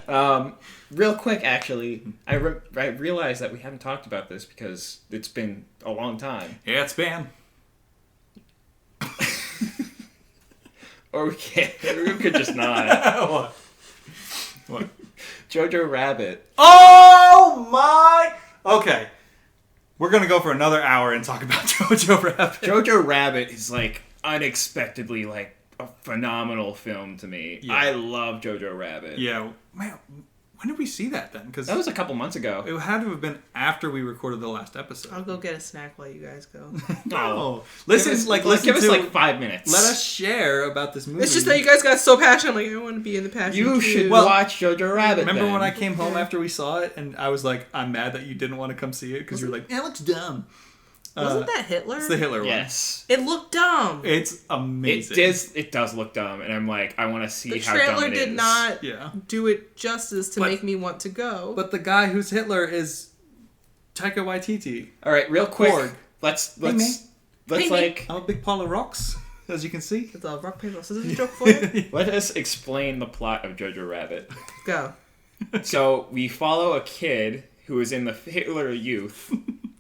Real quick, actually, I realized that we haven't talked about this because it's been a long time. Yeah, it's been. Or we could just not. What? Jojo Rabbit. Oh my! Okay. We're gonna go for another hour and talk about Jojo Rabbit. Jojo Rabbit is like unexpectedly like a phenomenal film to me. Yeah. I love Jojo Rabbit. Yeah. Man, when did we see that then? Because that was a couple months ago. It had to have been after we recorded the last episode. I'll go get a snack while you guys go. No. Listen, give us like 5 minutes. Let us share about this movie. It's just that you guys got so passionate. I'm like, I want to be in the passion. You should watch Jojo Rabbit. Remember then. when I came home after we saw it and I was like, I'm mad that you didn't want to come see it because you were like, it looks dumb. Wasn't that Hitler? It's the Hitler one. Yes. It looked dumb. It's amazing. It does look dumb, and I'm like, I want to see how dumb it is. The trailer did not do it justice to make me want to go. But the guy who's Hitler is Taika Waititi. All right, real quick. Korg. Let's Hey, like... I'm a big pile of rocks, as you can see. It's a rock, paper, scissors joke for you. Let us explain the plot of Jojo Rabbit. Go. So, we follow a kid who is in the Hitler Youth,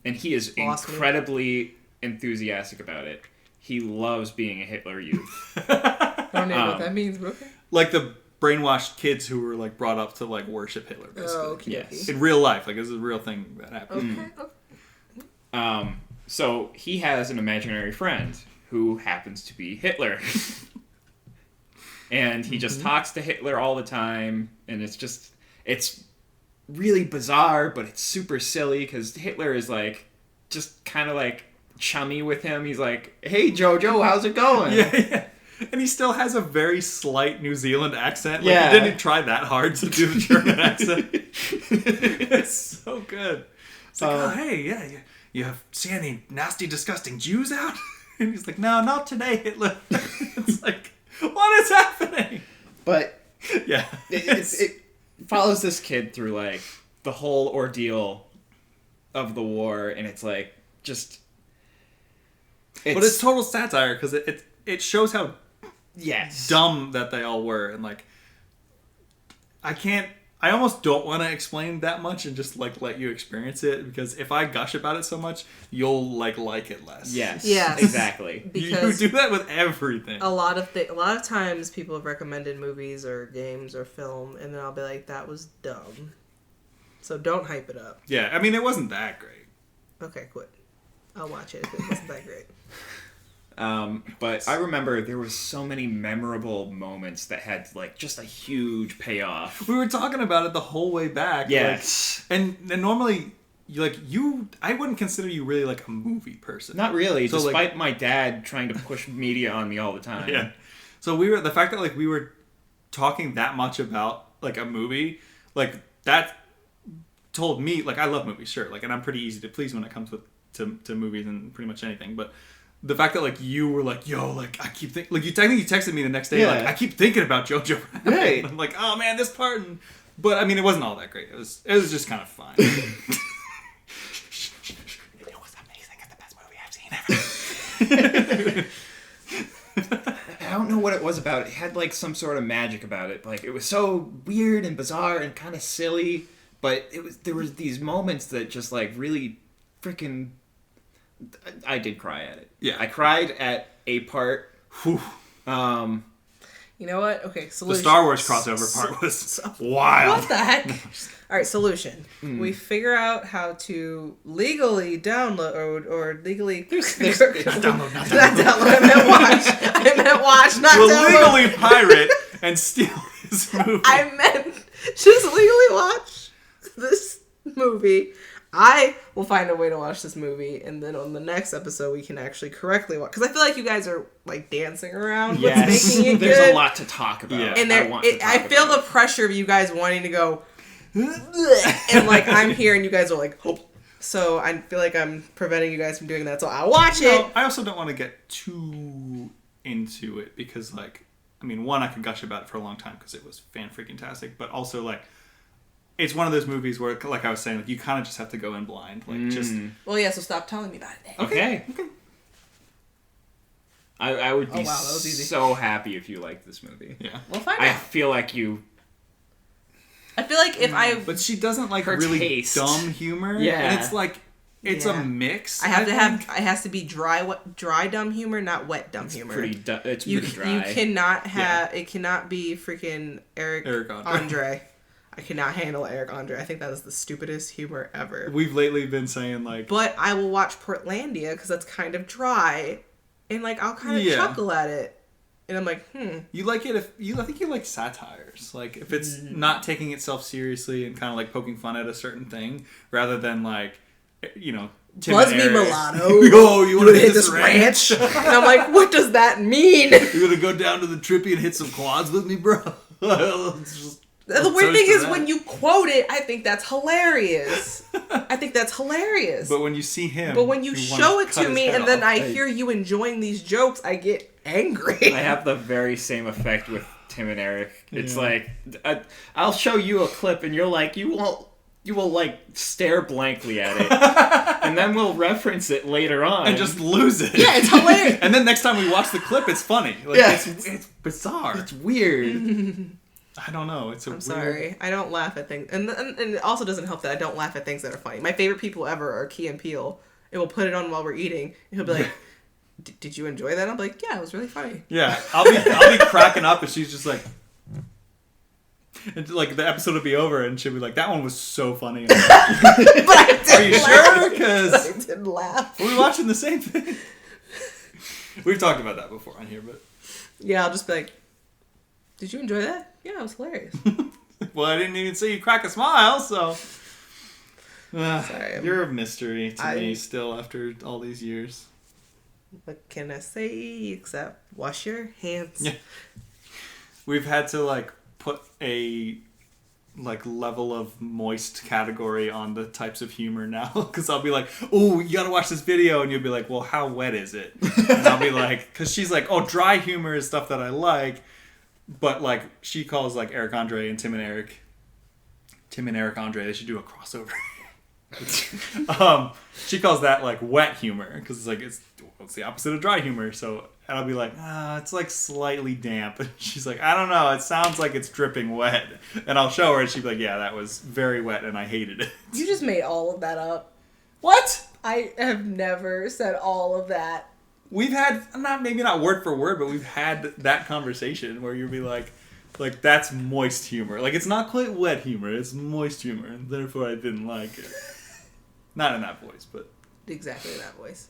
and he is incredibly enthusiastic about it. He loves being a Hitler Youth. I don't know what that means, but okay. Like the brainwashed kids who were like brought up to like worship Hitler, basically. Oh, okay. Yes. In real life, like this is a real thing that happened. Okay. So he has an imaginary friend who happens to be Hitler. And he just talks to Hitler all the time, and it's really bizarre, but it's super silly because Hitler is like just kind of like chummy with him. He's like, "Hey Jojo, how's it going?" Yeah. And he still has a very slight New Zealand accent. Like, he didn't try that hard to do the German accent. It's so good. It's like, oh, hey, you have seen any nasty, disgusting Jews out? And he's like, no, not today, Hitler. It's like, what is happening? But yeah, it follows this kid through like the whole ordeal of the war, and it's like just. But it's total satire because it shows how yes dumb that they all were, and like I almost don't want to explain that much and just like let you experience it, because if I gush about it so much, you'll like it less. Yes, exactly. Because you do that with everything. A lot of times people have recommended movies or games or film, and then I'll be like, that was dumb. So don't hype it up. Yeah, I mean, it wasn't that great. Okay, quit. I'll watch it if it wasn't that great. But I remember there was so many memorable moments that had like just a huge payoff. We were talking about it the whole way back. Yes. Like, and normally, I wouldn't consider you really like a movie person. Not really, so, despite my dad trying to push media on me all the time. Yeah. So the fact that like we were talking that much about like a movie, like that told me, like, I love movies, sure, like, and I'm pretty easy to please when it comes to movies and pretty much anything, but the fact that like you were like, yo, like I keep thinking, like you texted me the next day, like I keep thinking about Jojo Rabbit. Right. I'm like, oh man, this part, but I mean, it wasn't all that great. It was just kind of fun. You know what's amazing? It's the best movie I've seen ever. I don't know what it was about it. It had like some sort of magic about it. Like it was so weird and bizarre and kind of silly, but there was these moments that just like really freaking. I did cry at it. Yeah, I cried at a part. Whew. You know what? Okay, solution. The Star Wars crossover part was wild. What the heck? All right, solution. We figure out how to legally download or legally... Not download. Not download. I meant watch, not we'll download. legally pirate and steal this movie. I meant just legally watch this movie. I will find a way to watch this movie, and then on the next episode we can actually correctly watch. Because I feel like you guys are like dancing around with making it There's good. a lot to talk about. Yeah. And I feel the pressure of you guys wanting to go, and like I'm here and you guys are like, oh. So I feel like I'm preventing you guys from doing that. So I'll watch it. I also don't want to get too into it because, like, I mean, one, I could gush about it for a long time because it was fan-freaking-tastic, but also, like, it's one of those movies where, like I was saying, like, you kind of just have to go in blind. Like, just... Well, yeah, so stop telling me about it then. Okay. I would be so happy if you liked this movie. Yeah. We'll find I out. feel like you... I feel like if I... But she doesn't like Her really taste. dumb humor. Yeah. And it's like, it's Yeah. a mix. I have to think. have... It has to be dry dumb humor, not wet dumb humor. It's You pretty dry. you cannot have... It cannot be freaking Eric Andre. I cannot handle Eric Andre. I think that is the stupidest humor ever. We've lately been saying like... But I will watch Portlandia because that's kind of dry. And like, I'll kind of chuckle at it. And I'm like, You like it if I think you like satires. Like if it's not taking itself seriously and kind of like poking fun at a certain thing, rather than like, you know, Tim Buzz and me Eric. mulatto. Yo, you want to hit this ranch? And I'm like, what does that mean? You gonna go down to the trippy and hit some quads with me, bro? The weird thing is when you quote it, I think that's hilarious. But when you see him, But when you show it cut to his me head and then off. I hear you enjoying these jokes, I get angry. I have the very same effect with Tim and Eric. It's Yeah. like I'll show you a clip and you're like you will like stare blankly at it, and then we'll reference it later on and just lose it. Yeah, it's hilarious. And then next time we watch the clip, it's funny. Like, Yeah. it's bizarre. It's weird. I don't know. It's a I'm weird... sorry. I don't laugh at things. And it also doesn't help that I don't laugh at things that are funny. My favorite people ever are Key and Peele. And we'll put it on while we're eating. And he'll be like, did you enjoy that? I'm like, yeah, it was really funny. Yeah, I'll be cracking up, and she's just like, and like the episode will be over, and she'll be like, "That one was so funny." And I'm like, But I didn't are you laugh. sure? Because I didn't laugh. we're watching the same thing. We've talked about that before on here, but Yeah, I'll just be like, did you enjoy that? Yeah, it was hilarious. well, I didn't even see you crack a smile, so. Sorry, You're a mystery to me still after all these years. What can I say except wash your hands? Yeah. We've had to like put a like level of moist category on the types of humor now, because I'll be like, "Oh, you gotta watch this video," and you'll be like, "Well, how wet is it?" And I'll be like, because she's like, "Oh, dry humor is stuff that I like," but like she calls like Eric Andre and Tim and Eric Andre. They should do a crossover. She calls that like wet humor because it's like it's the opposite of dry humor. So and I'll be like, it's like slightly damp. And she's like, I don't know. It sounds like it's dripping wet. And I'll show her, and she'd be like, yeah, that was very wet, and I hated it. You just made all of that up. What? I have never said all of that. We've had maybe not word for word, but we've had that conversation where you'll be like that's moist humor. Like it's not quite wet humor. It's moist humor, and therefore I didn't like it. Not in that voice, but Exactly in that voice.